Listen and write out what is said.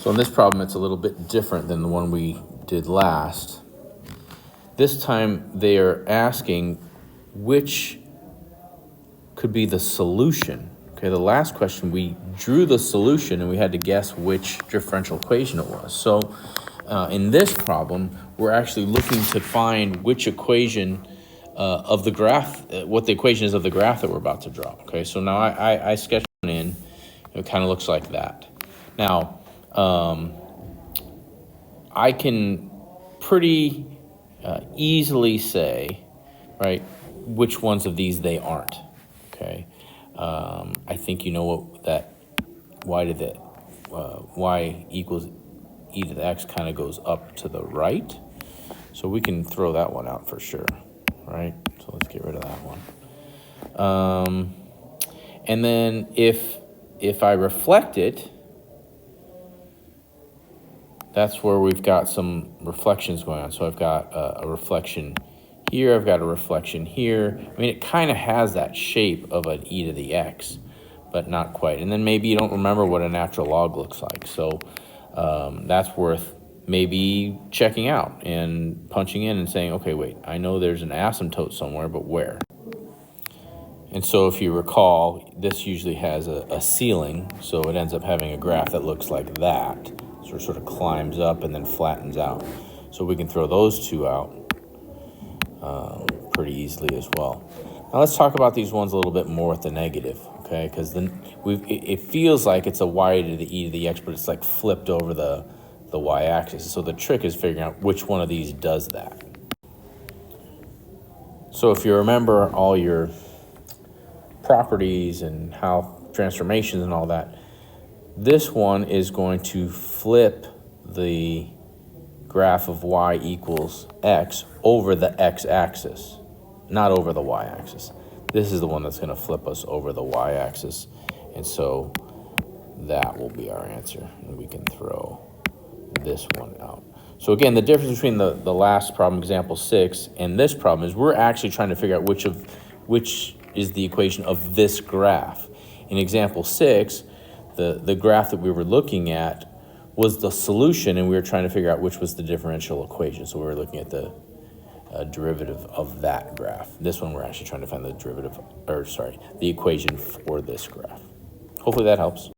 So in this problem, it's a little bit different than the one we did last. This time they are asking which could be the solution. Okay, the last question we drew the solution and we had to guess which differential equation it was. So in this problem, we're actually looking to find which equation of the graph, what the equation is of the graph that we're about to draw. Okay, so now I sketched one in. It kind of looks like that. Now, I can pretty easily say, right, which ones of these they aren't. Okay, I think you know what that y to the y equals e to the x kind of goes up to the right, so we can throw that one out for sure, right? So let's get rid of that one. And then if I reflect it, that's where we've got some reflections going on. So I've got a reflection here, I've got a reflection here. I mean, it kind of has that shape of an e to the x, but not quite. And then maybe you don't remember what a natural log looks like. So that's worth maybe checking out and punching in and saying, okay, wait, I know there's an asymptote somewhere, but where? And so if you recall, this usually has a ceiling, so it ends up having a graph that looks like that. So it sort of climbs up and then flattens out. So we can throw those two out pretty easily as well. Now let's talk about these ones a little bit more with the negative, okay? Because then it feels like it's a y to the e to the x, but it's like flipped over the y-axis. So the trick is figuring out which one of these does that. So if you remember all your properties and how transformations and all that, this one is going to flip the graph of y equals x over the x-axis, not over the y-axis. This is the one that's going to flip us over the y-axis, and so that will be our answer, and we can throw this one out. So again, the difference between the last problem, example 6, and this problem is we're actually trying to figure out which is the equation of this graph. In example 6, the graph that we were looking at was the solution, and we were trying to figure out which was the differential equation. So we were looking at the derivative of that graph. This one we're actually trying to find the derivative, or sorry, the equation for this graph. Hopefully that helps.